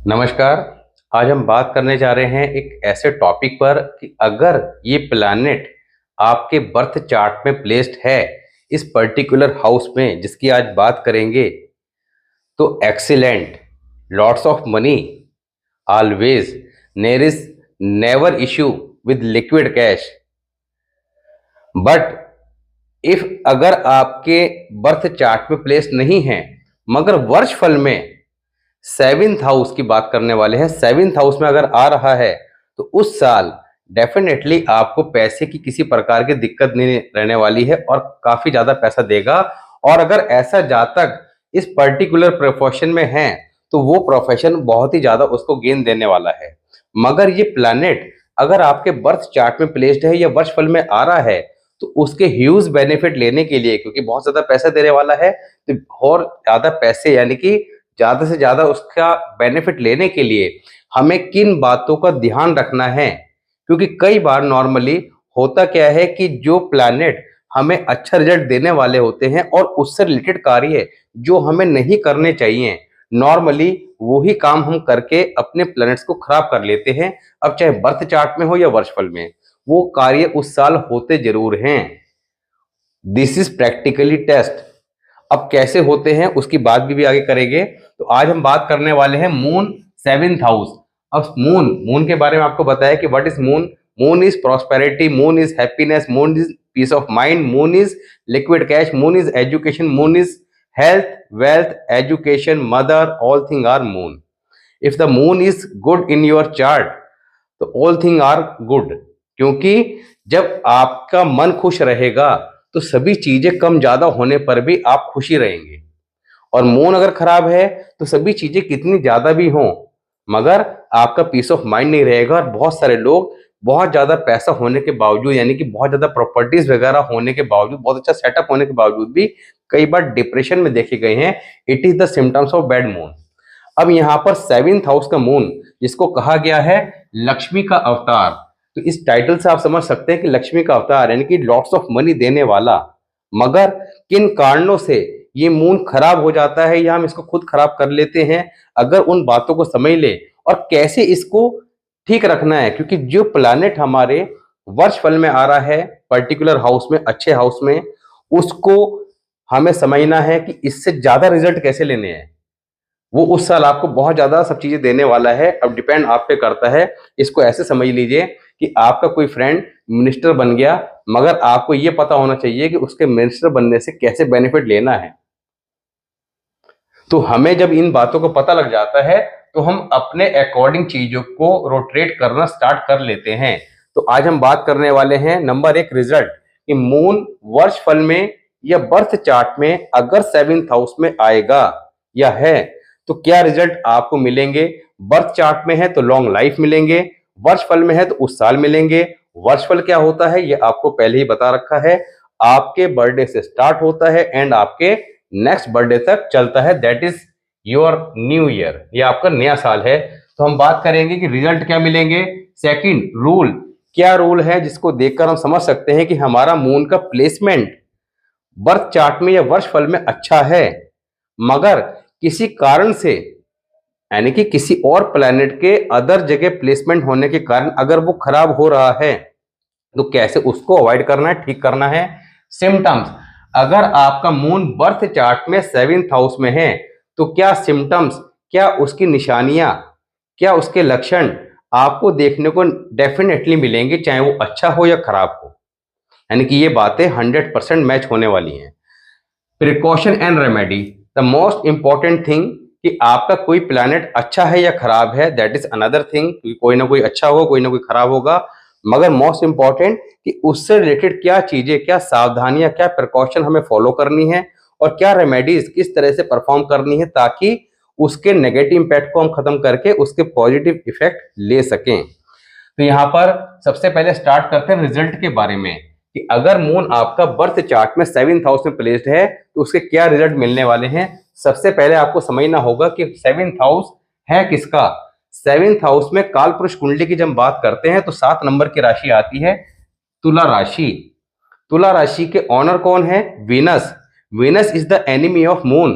नमस्कार। आज हम बात करने जा रहे हैं एक ऐसे टॉपिक पर कि अगर ये प्लैनेट आपके बर्थ चार्ट में प्लेस्ड है इस पर्टिकुलर हाउस में जिसकी आज बात करेंगे, तो excellent, lots of money, always, there is never issue with liquid cash. But if अगर आपके बर्थ चार्ट में प्लेस नहीं है मगर वर्ष फल में सेवेंथ हाउस की बात करने वाले हैं, सेवेंथ हाउस में अगर आ रहा है तो उस साल डेफिनेटली आपको पैसे की किसी प्रकार की दिक्कत नहीं रहने वाली है और काफी ज्यादा पैसा देगा। और अगर ऐसा जातक इस पर्टिकुलर प्रोफेशन में है तो वो प्रोफेशन बहुत ही ज्यादा उसको गेन देने वाला है। मगर ये प्लैनेट अगर आपके बर्थ चार्ट में प्लेस्ड है या वर्ष फल में आ रहा है तो उसके ह्यूज बेनिफिट लेने के लिए, क्योंकि बहुत ज्यादा पैसा देने वाला है, तो और ज्यादा पैसे यानी कि ज्यादा से ज्यादा उसका बेनिफिट लेने के लिए हमें किन बातों का ध्यान रखना है। क्योंकि कई बार नॉर्मली होता क्या है कि जो प्लैनेट हमें अच्छा रिजल्ट देने वाले होते हैं और उससे रिलेटेड कार्य जो हमें नहीं करने चाहिए, नॉर्मली वही काम हम करके अपने प्लैनेट्स को खराब कर लेते हैं। अब चाहे बर्थ चार्ट में हो या वर्षफल में, वो कार्य उस साल होते जरूर हैं। This is practically test. अब कैसे होते हैं उसकी बात भी आगे करेंगे। तो आज हम बात करने वाले हैं मून सेवेंथ हाउस। अब मून मून के बारे में आपको बताया कि what is moon. Moon is prosperity, moon is happiness, moon is peace of mind, moon is liquid cash, moon is education, moon is health, wealth, education, mother, all thing are moon. If the moon is good in your chart तो all thing are good. क्योंकि जब आपका मन खुश रहेगा तो सभी चीजें कम ज्यादा होने पर भी आप खुशी रहेंगे। और मून अगर खराब है तो सभी चीजें कितनी ज्यादा भी हों मगर आपका पीस ऑफ माइंड नहीं रहेगा। और बहुत सारे लोग बहुत ज्यादा पैसा होने के बावजूद, यानी कि बहुत ज्यादा प्रॉपर्टीज वगैरह होने के बावजूद, बहुत अच्छा सेटअप होने के बावजूद भी कई बार डिप्रेशन में देखे गए हैं। It is the symptoms of bad moon. अब यहाँ पर सेवेंथ हाउस का मून, जिसको कहा गया है लक्ष्मी का अवतार, तो इस टाइटल से आप समझ सकते हैं कि लक्ष्मी का अवतार यानी कि लॉट्स ऑफ मनी देने वाला। मगर किन कारणों से ये मून खराब हो जाता है या हम इसको खुद खराब कर लेते हैं, अगर उन बातों को समझ ले और कैसे इसको ठीक रखना है। क्योंकि जो प्लैनेट हमारे वर्ष फल में आ रहा है पर्टिकुलर हाउस में, अच्छे हाउस में, उसको हमें समझना है कि इससे ज्यादा रिजल्ट कैसे लेने हैं। वो उस साल आपको बहुत ज्यादा सब चीजें देने वाला है। अब डिपेंड आप पे करता है। इसको ऐसे समझ लीजिए कि आपका कोई फ्रेंड मिनिस्टर बन गया, मगर आपको ये पता होना चाहिए कि उसके मिनिस्टर बनने से कैसे बेनिफिट लेना है। तो हमें जब इन बातों को पता लग जाता है तो हम अपने अकॉर्डिंग चीजों को रोटेट करना स्टार्ट कर लेते हैं। तो आज हम बात करने वाले हैं नंबर एक रिजल्ट कि मून वर्ष फल में या बर्थ चार्ट में अगर सेवेंथ हाउस में आएगा या है तो क्या रिजल्ट आपको मिलेंगे। बर्थ चार्ट में है तो लॉन्ग लाइफ मिलेंगे, वर्ष फल में है तो उस साल मिलेंगे। वर्ष फल क्या होता है ये आपको पहले ही बता रखा है। आपके बर्थडे से स्टार्ट होता है एंड आपके नेक्स्ट बर्थडे तक चलता है, that is your new year, ये आपका नया साल है। तो हम बात करेंगे कि रिजल्ट क्या मिलेंगे। सेकंड रूल, क्या रूल है जिसको देखकर हम समझ सकते हैं कि हमारा मून का प्लेसमेंट बर्थ चार्ट में या वर्ष फल में अच्छा है, मगर किसी कारण से यानी कि किसी और प्लैनेट के अदर जगह प्लेसमेंट होने के कारण अगर वो खराब हो रहा है तो कैसे उसको अवॉइड करना है, ठीक करना है। सिम्टम्स, अगर आपका मून बर्थ चार्ट में सेवेंथ हाउस में है तो क्या सिम्टम्स, क्या उसकी निशानियां, क्या उसके लक्षण आपको देखने को डेफिनेटली मिलेंगे, चाहे वो अच्छा हो या खराब हो। यानी कि ये बातें 100% मैच होने वाली हैं। Precaution and remedy, the most important thing कि आपका कोई प्लैनेट अच्छा है या खराब है, दैट इज अनदर थिंग। कोई ना कोई अच्छा होगा, कोई ना कोई खराब होगा, मगर मोस्ट इंपॉर्टेंट कि उससे रिलेटेड क्या चीजें, क्या सावधानियां, क्या प्रिकॉशन हमें फॉलो करनी है और क्या रेमेडीज किस तरह से परफॉर्म करनी है ताकि उसके नेगेटिव इंपैक्ट को हम खत्म करके उसके पॉजिटिव इफेक्ट ले सकें। तो यहाँ पर सबसे पहले स्टार्ट करते हैं रिजल्ट के बारे में कि अगर मून आपका बर्थ चार्ट में सेवेंथ हाउस में प्लेस्ड है तो उसके क्या रिजल्ट मिलने वाले हैं। सबसे पहले आपको समझना होगा कि सेवेंथ हाउस है किसका। सेवेंथ हाउस में काल पुरुष कुंडली की जब बात करते हैं तो 7 नंबर की राशि आती है तुला राशि। तुला राशि के ऑनर कौन है, Venus. Venus is the enemy of Moon.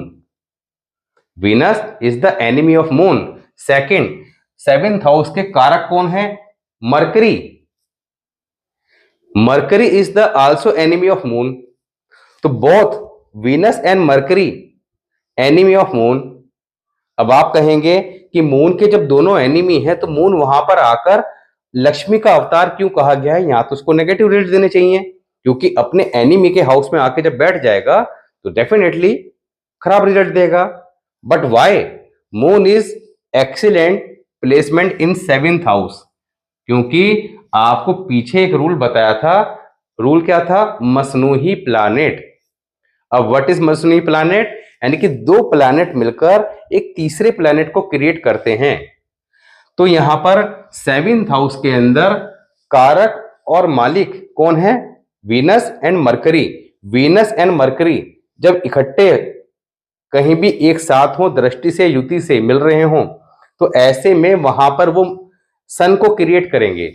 Venus is the enemy of Moon. Second, seventh house के कारक कौन है? Mercury. Mercury is the also enemy of Moon. तो both Venus and Mercury enemy of Moon. अब आप कहेंगे कि moon के जब दोनों एनिमी है तो मून वहां पर आकर लक्ष्मी का अवतार क्यों कहा गया है? यहां तो उसको नेगेटिव रिजल्ट देने चाहिए, क्योंकि अपने एनिमी के हाउस में आके जब बैठ जाएगा तो डेफिनेटली खराब रिजल्ट देगा। But why? Moon is excellent placement in seventh house, क्योंकि आपको पीछे एक रूल बताया था। रूल क्या था? मसनूही प्लानेट। अब व्हाट इज मसनूही प्लानेट? यानी कि दो प्लैनेट मिलकर एक तीसरे प्लैनेट को क्रिएट करते हैं। तो यहां पर सेवेंथ हाउस के अंदर कारक और मालिक कौन है? Venus and mercury. Venus and mercury जब इकट्ठे कहीं भी एक साथ हो, दृष्टि से युति से मिल रहे हो, तो ऐसे में वहां पर वो सन को क्रिएट करेंगे।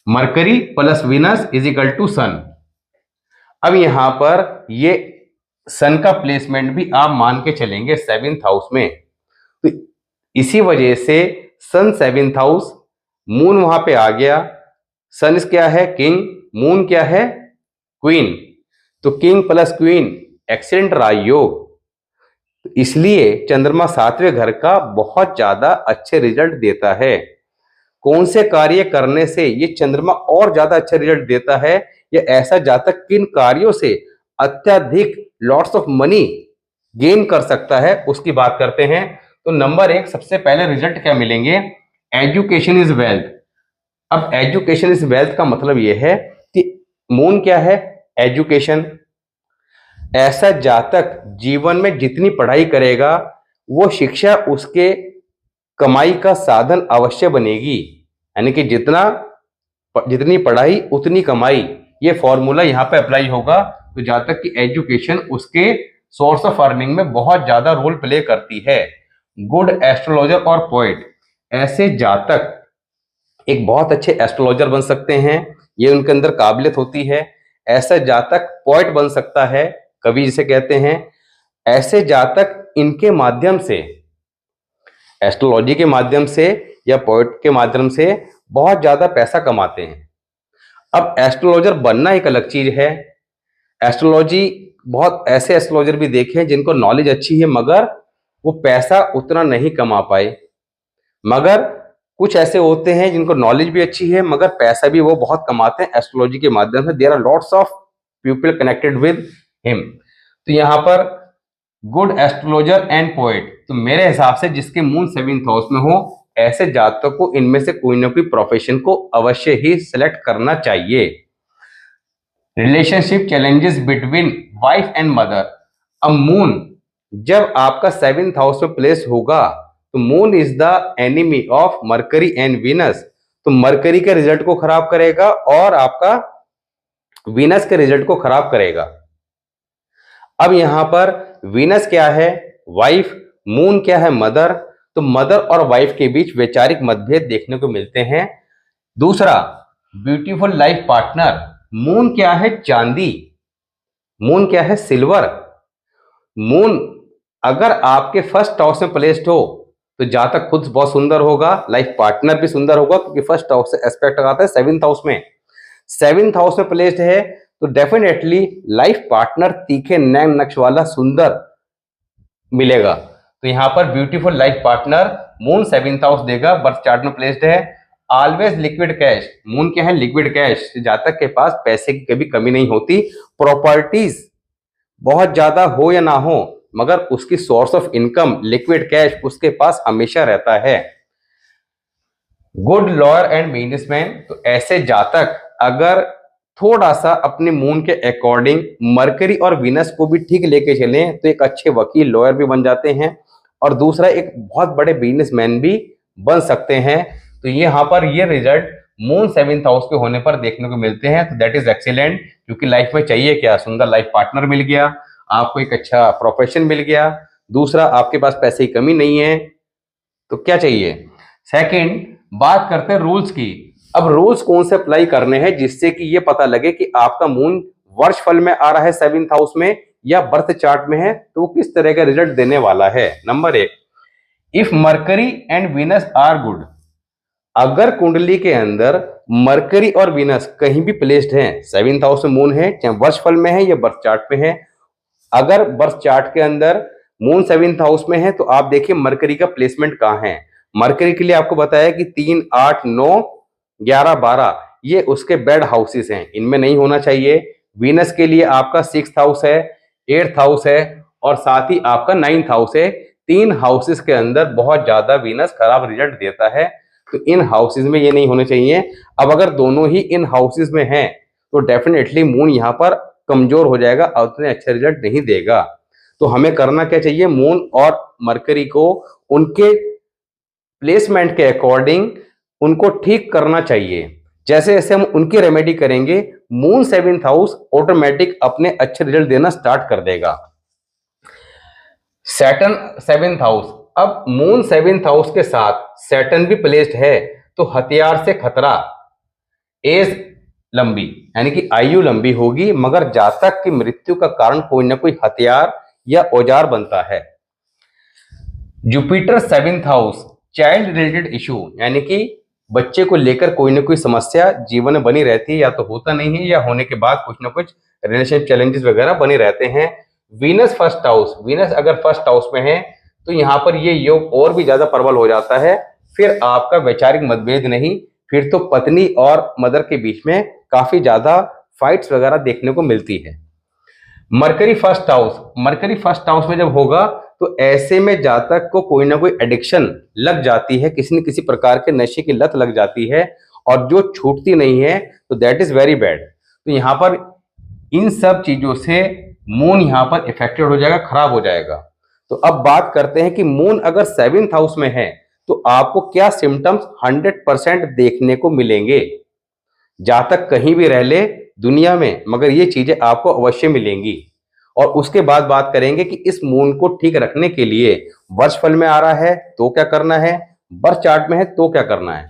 Mercury plus Venus is equal to Sun. अब यहां पर ये सन का प्लेसमेंट भी आप मान के चलेंगे सेवेंथ हाउस में, तो इसी वजह से सन सेवेंथ हाउस, मून वहां पे आ गया। सन क्या है? किंग। मून क्या है? क्वीन। तो किंग प्लस क्वीन एक्सीलेंट राजयोग। तो इसलिए चंद्रमा सातवें घर का बहुत ज्यादा अच्छे रिजल्ट देता है। कौन से कार्य करने से ये चंद्रमा और ज्यादा अच्छा रिजल्ट देता है, या ऐसा जातक किन कार्यों से अत्यधिक लॉट्स ऑफ मनी गेन कर सकता है, उसकी बात करते हैं। तो नंबर 1 सबसे पहले रिजल्ट क्या मिलेंगे? Education is wealth. अब एजुकेशन इज वेल्थ का मतलब यह है कि मून क्या है? एजुकेशन। ऐसा जातक जीवन में जितनी पढ़ाई करेगा वो शिक्षा उसके कमाई का साधन अवश्य बनेगी। यानी कि जितनी पढ़ाई उतनी कमाई, ये फॉर्मूला यहां पे अप्लाई होगा। तो जातक की एजुकेशन उसके सोर्स ऑफ अर्निंग में बहुत ज्यादा रोल प्ले करती है। गुड एस्ट्रोलॉजर और पोएट, ऐसे जातक एक बहुत अच्छे एस्ट्रोलॉजर बन सकते हैं, ये उनके अंदर काबिलियत होती है। ऐसा जातक पोएट बन सकता है, कवि जिसे कहते हैं। ऐसे जातक इनके माध्यम से, एस्ट्रोलॉजी के माध्यम से या पोएट के माध्यम से बहुत ज्यादा पैसा कमाते हैं। अब एस्ट्रोलॉजर बनना एक अलग चीज है। एस्ट्रोलॉजी, बहुत ऐसे एस्ट्रोलॉजर भी देखे हैं जिनको नॉलेज अच्छी है मगर वो पैसा उतना नहीं कमा पाए। मगर कुछ ऐसे होते हैं जिनको नॉलेज भी अच्छी है मगर पैसा भी वो बहुत कमाते हैं एस्ट्रोलॉजी के माध्यम से। There are lots of people connected with him. तो यहाँ पर गुड एस्ट्रोलॉजर एंड पोएट, तो मेरे हिसाब से जिसके मून सेवेंथ हाउस में हो, ऐसे जातकों को इनमें से कोई ना कोई प्रोफेशन को अवश्य ही सिलेक्ट करना चाहिए। Relationship challenges between wife and mother. अब मून जब आपका सेवेंथ हाउस में प्लेस होगा तो moon is the enemy of mercury and Venus. तो मरकरी के रिजल्ट को खराब करेगा और आपका वीनस के रिजल्ट को खराब करेगा। अब यहां पर वीनस क्या है? वाइफ। मून क्या है? मदर। तो मदर और वाइफ के बीच वैचारिक मतभेद देखने को मिलते हैं। दूसरा, ब्यूटीफुल लाइफ पार्टनर। मून क्या है? चांदी। मून क्या है? सिल्वर। मून अगर आपके फर्स्ट हाउस में प्लेस्ड हो तो जातक खुद बहुत सुंदर होगा, लाइफ पार्टनर भी सुंदर होगा, क्योंकि फर्स्ट हाउस से एस्पेक्ट आता है सेवेंथ हाउस में। सेवेंथ हाउस में प्लेस्ड है तो डेफिनेटली लाइफ पार्टनर तीखे नैन नक्श वाला सुंदर मिलेगा। तो यहां पर beautiful life partner moon seventh house देगा, बर्थ चार्ट में प्लेस्ड है। Always liquid cash. मून क्या है? Liquid cash. जातक के पास पैसे की कभी कमी नहीं होती। प्रॉपर्टीज बहुत ज्यादा हो या ना हो मगर उसकी source of income liquid cash उसके पास हमेशा रहता है। Good lawyer and businessman. तो ऐसे जातक अगर थोड़ा सा अपने मून के अकॉर्डिंग मरकरी और वीनस को भी ठीक लेके चलें तो एक अच्छे वकील, लॉयर भी बन जाते हैं, और दूसरा एक बहुत बड़े बिजनेसमैन भी बन सकते हैं। तो यहाँ पर ये रिजल्ट मून सेवेंथ हाउस के होने पर देखने को मिलते हैं। तो दैट इज एक्सीलेंट, क्योंकि लाइफ में चाहिए क्या? सुंदर लाइफ पार्टनर मिल गया, आपको एक अच्छा प्रोफेशन मिल गया, दूसरा आपके पास पैसे की कमी नहीं है, तो क्या चाहिए? सेकंड, बात करते हैं रूल्स की। अब रूल्स कौन से अप्लाई करने हैं जिससे कि ये पता लगे कि आपका मून वर्ष फल में आ रहा है सेवेंथ हाउस में या बर्थ चार्ट में है तो वो किस तरह का रिजल्ट देने वाला है। Number 1, if Mercury and Venus are good, अगर कुंडली के अंदर मरकरी और वीनस कहीं भी प्लेस्ड हैं, 7th हाउस में मून है, चाहे वर्ष फल में है या बर्थ चार्ट में है, अगर बर्थ चार्ट के अंदर मून 7th हाउस में है तो आप देखिए मरकरी का प्लेसमेंट कहाँ है। मरकरी के लिए आपको बताया कि 3, 8, 9, 11, 12 ये उसके बैड हाउसेस हैं, इनमें नहीं होना चाहिए। वीनस के लिए आपका 6th हाउस है, 8th हाउस है और साथ ही आपका 9th हाउस है। 3 हाउसेस के अंदर बहुत ज्यादा वीनस खराब रिजल्ट देता है, तो इन हाउसेस में ये नहीं होने चाहिए। अब अगर दोनों ही इन हाउसेस में हैं तो डेफिनेटली मून यहाँ पर कमजोर हो जाएगा और उतने अच्छे रिजल्ट नहीं देगा। तो हमें करना क्या चाहिए, मून और मरकरी को उनके प्लेसमेंट के अकॉर्डिंग उनको ठीक करना चाहिए। जैसे जैसे हम उनकी रेमेडी करेंगे, मून 7th हाउस ऑटोमेटिक अपने अच्छे रिजल्ट देना स्टार्ट कर देगा। सैटर्न 7th हाउस, अब मून 7th हाउस के साथ सैटर्न भी प्लेस्ड है तो हथियार से खतरा, एज लंबी यानी कि आयु लंबी होगी, मगर जातक की मृत्यु का कारण कोई ना कोई हथियार या औजार बनता है। Jupiter 7th house, child related issue यानी कि बच्चे को लेकर कोई ना कोई समस्या जीवन में बनी रहती है, या तो होता नहीं है या होने के बाद कुछ ना कुछ रिलेशनशिप चैलेंजेस वगैरह बने रहते हैं। वीनस 1st हाउस, वीनस अगर 1st हाउस में है तो यहाँ पर ये योग और भी ज्यादा प्रबल हो जाता है। फिर आपका वैचारिक मतभेद नहीं, फिर तो पत्नी और मदर के बीच में काफी ज्यादा फाइट्स वगैरह देखने को मिलती है। Mercury 1st house, mercury 1st house में जब होगा तो ऐसे में जातक को कोई ना कोई एडिक्शन लग जाती है, किसी न किसी प्रकार के नशे की लत लग जाती है और जो छूटती नहीं है, तो दैट इज वेरी बैड। तो यहाँ पर इन सब चीजों से मून यहाँ पर इफेक्टेड हो जाएगा, खराब हो जाएगा। तो अब बात करते हैं कि मून अगर 7th हाउस में है तो आपको क्या सिम्टम्स 100% देखने को मिलेंगे। जातक कहीं भी रह ले दुनिया में, मगर ये चीजें आपको अवश्य मिलेंगी। और उसके बाद बात करेंगे कि इस मून को ठीक रखने के लिए वर्ष फल में आ रहा है तो क्या करना है, बर्थ चार्ट में है तो क्या करना है।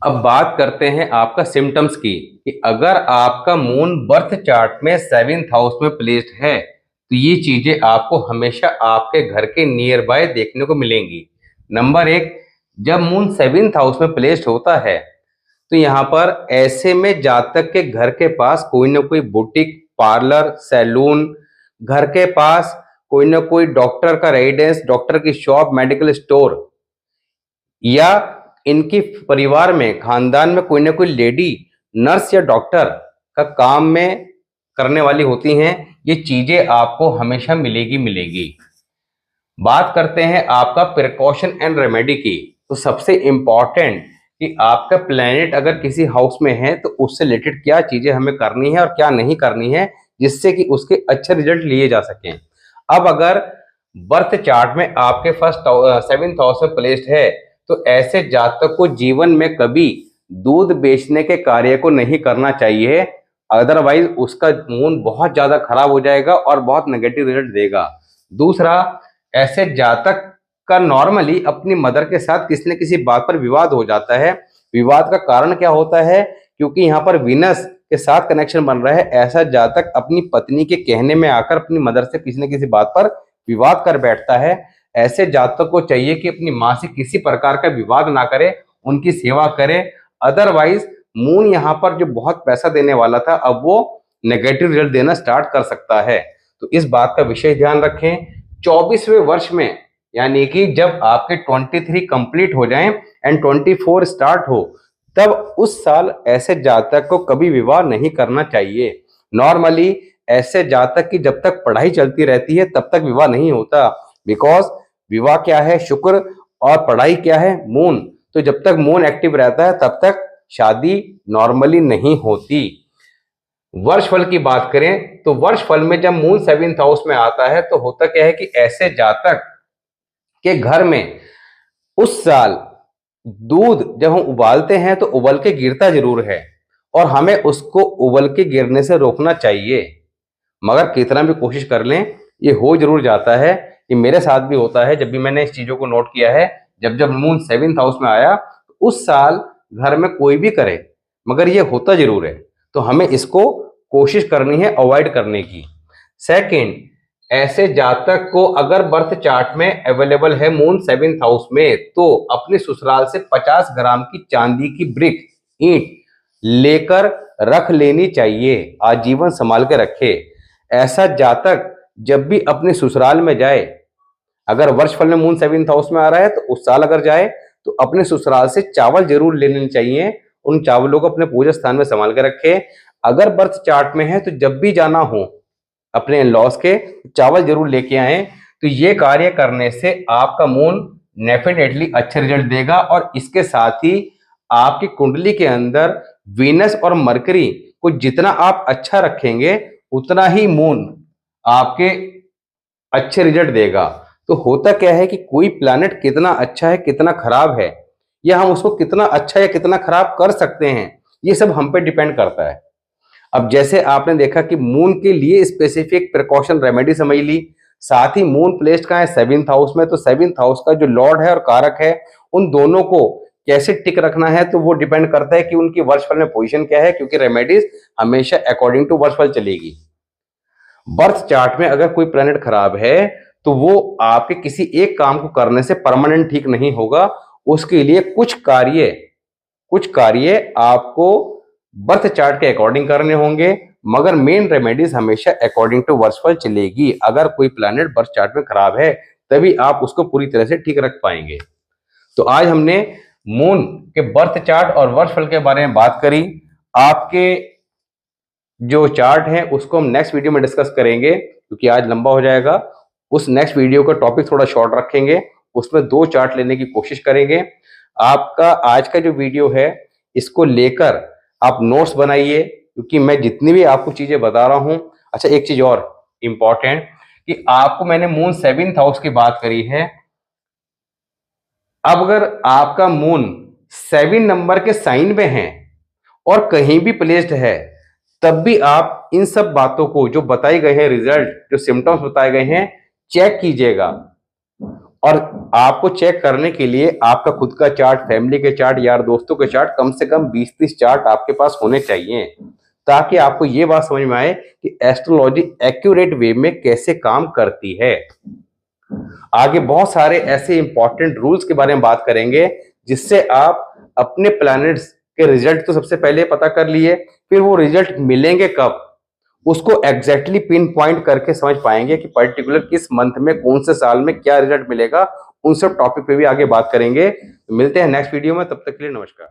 अब बात करते हैं आपका सिम्टम्स की, कि अगर आपका मून बर्थ चार्ट में 7th हाउस में प्लेस्ड है तो ये चीजें आपको हमेशा आपके घर के नियर बाय देखने को मिलेंगी। नंबर 1, जब मून 7th हाउस में प्लेस्ड होता है तो यहाँ पर ऐसे में जातक के घर के पास कोई ना कोई बुटीक, पार्लर, सैलून, घर के पास कोई ना कोई डॉक्टर का रेजिडेंस, डॉक्टर की शॉप, मेडिकल स्टोर, या इनकी परिवार में, खानदान में कोई ना कोई लेडी नर्स या डॉक्टर का काम में करने वाली होती हैं, ये चीजें आपको हमेशा मिलेगी। बात करते हैं आपका प्रिकॉशन एंड रेमेडी की, तो सबसे इंपॉर्टेंट कि आपका प्लैनेट अगर किसी हाउस में है तो उससे रिलेटेड क्या चीजें हमें करनी है और क्या नहीं करनी है, जिससे कि उसके अच्छे रिजल्ट लिए जा सकें। अब अगर बर्थ चार्ट में आपके 7th हाउस में प्लेस्ड है तो ऐसे जातक को जीवन में कभी दूध बेचने के कार्य को नहीं करना चाहिए, अदरवाइज उसका मून बहुत ज्यादा खराब हो जाएगा और बहुत नेगेटिव रिजल्ट देगा। दूसरा, ऐसे जातक का नॉर्मली अपनी मदर के साथ किसी न किसी बात पर विवाद हो जाता है। विवाद का कारण क्या होता है, क्योंकि यहाँ पर वीनस के साथ कनेक्शन बन रहा है। ऐसा जातक अपनी पत्नी के कहने में आकर अपनी मदर से किसी न किसी बात पर विवाद कर बैठता है। ऐसे जातक को चाहिए कि अपनी माँ से किसी प्रकार का विवाद ना करे, उनकी सेवा करे, अदरवाइज मून यहाँ पर जो बहुत पैसा देने वाला था अब वो नेगेटिव रिजल्ट देना स्टार्ट कर सकता है। तो इस बात का विशेष ध्यान रखें। 24वें वर्ष में यानी कि जब आपके 23 कंप्लीट हो जाएं एंड 24 स्टार्ट हो, तब उस साल ऐसे जातक को कभी विवाह नहीं करना चाहिए। नॉर्मली ऐसे जातक की जब तक पढ़ाई चलती रहती है तब तक विवाह नहीं होता, बिकॉज विवाह क्या है, शुक्र, और पढ़ाई क्या है, मून। तो जब तक मून एक्टिव रहता है तब तक शादी नॉर्मली नहीं होती। वर्ष फल की बात करें तो वर्ष फल में जब मून 7th हाउस में आता है तो होता क्या है कि ऐसे जातक के घर में उस साल दूध जब हम उबालते हैं तो उबल के गिरता जरूर है और हमें उसको उबल के गिरने से रोकना चाहिए, मगर कितना भी कोशिश कर लें ये हो जरूर जाता है। ये मेरे साथ भी होता है, जब भी मैंने इस चीजों को नोट किया है। जब जब मून 7th हाउस में आया तो उस साल घर में कोई भी करे मगर ये होता जरूर है, तो हमें इसको कोशिश करनी है अवॉइड करने की। सेकंड, ऐसे जातक को अगर बर्थ चार्ट में अवेलेबल है मून 7th हाउस में, तो अपने ससुराल से 50 ग्राम की चांदी की ब्रिक ईंट लेकर रख लेनी चाहिए, आजीवन संभाल के रखे। ऐसा जातक जब भी अपने ससुराल में जाए, अगर वर्ष फल में मून 7th हाउस में आ रहा है तो उस साल अगर जाए तो अपने ससुराल से चावल जरूर ले लेने चाहिए, उन चावलों को अपने पूजा स्थान में संभाल के रखे। अगर बर्थ चार्ट में है तो जब भी जाना हो अपने इन लॉस के, चावल जरूर लेके आए। तो ये कार्य करने से आपका मून डेफिनेटली अच्छे रिजल्ट देगा, और इसके साथ ही आपकी कुंडली के अंदर वीनस और मरकरी को जितना आप अच्छा रखेंगे उतना ही मून आपके अच्छे रिजल्ट देगा। तो होता क्या है कि कोई प्लैनेट कितना अच्छा है कितना खराब है, या हम उसको कितना अच्छा या कितना खराब कर सकते हैं, ये सब हम पे डिपेंड करता है। अब जैसे आपने देखा कि मून के लिए स्पेसिफिक प्रिकॉशन रेमेडी समझ ली, साथ ही मून प्लेस्ड कहाँ है 7th हाउस में, तो 7th हाउस का जो लॉर्ड है और कारक है उन दोनों को कैसे टिक रखना है, तो वो डिपेंड करता है कि उनकी वर्षफल में पोजीशन क्या है, क्योंकि रेमेडीज हमेशा अकॉर्डिंग टू वर्षफल चलेगी। बर्थ चार्ट में अगर कोई प्लैनेट खराब है तो वो आपके किसी एक काम को करने से परमानेंट ठीक नहीं होगा, उसके लिए कुछ कार्य आपको बर्थ चार्ट के अकॉर्डिंग करने होंगे, मगर मेन रेमेडीज हमेशा अकॉर्डिंग टू वर्षफल चलेगी। अगर कोई प्लैनेट बर्थ चार्ट में खराब है तभी आप उसको पूरी तरह से ठीक रख पाएंगे। तो आज हमने मून के बर्थ चार्ट और वर्षफल के बारे में बात करी। आपके जो चार्ट है उसको हम नेक्स्ट वीडियो में डिस्कस करेंगे, क्योंकि आज लंबा हो जाएगा। उस नेक्स्ट वीडियो का टॉपिक थोड़ा शॉर्ट रखेंगे, उसमें 2 चार्ट लेने की कोशिश करेंगे। आपका आज का जो वीडियो है इसको लेकर आप नोट्स बनाइए, क्योंकि मैं जितनी भी आपको चीजें बता रहा हूं। अच्छा, एक चीज और इंपॉर्टेंट कि आपको मैंने मून 7th हाउस की बात करी है। अब अगर आपका मून 7 नंबर के साइन में है और कहीं भी प्लेस्ड है, तब भी आप इन सब बातों को जो बताई गए हैं, रिजल्ट जो सिम्टम्स बताए गए हैं, चेक कीजिएगा। और आपको चेक करने के लिए आपका खुद का चार्ट, फैमिली के चार्ट, यार दोस्तों के चार्ट, कम से कम 20-30 चार्ट आपके पास होने चाहिए, ताकि आपको ये बात समझ में आए कि एस्ट्रोलॉजी एक्यूरेट वे में कैसे काम करती है। आगे बहुत सारे ऐसे इंपॉर्टेंट रूल्स के बारे में बात करेंगे, जिससे आप अपने प्लैनेट्स के रिजल्ट तो सबसे पहले पता कर लिए, फिर वो रिजल्ट मिलेंगे कब उसको एग्जैक्टली पिन पॉइंट करके समझ पाएंगे कि पर्टिकुलर किस मंथ में कौन से साल में क्या रिजल्ट मिलेगा। उन सब टॉपिक पे भी आगे बात करेंगे। मिलते हैं नेक्स्ट वीडियो में, तब तक के लिए नमस्कार।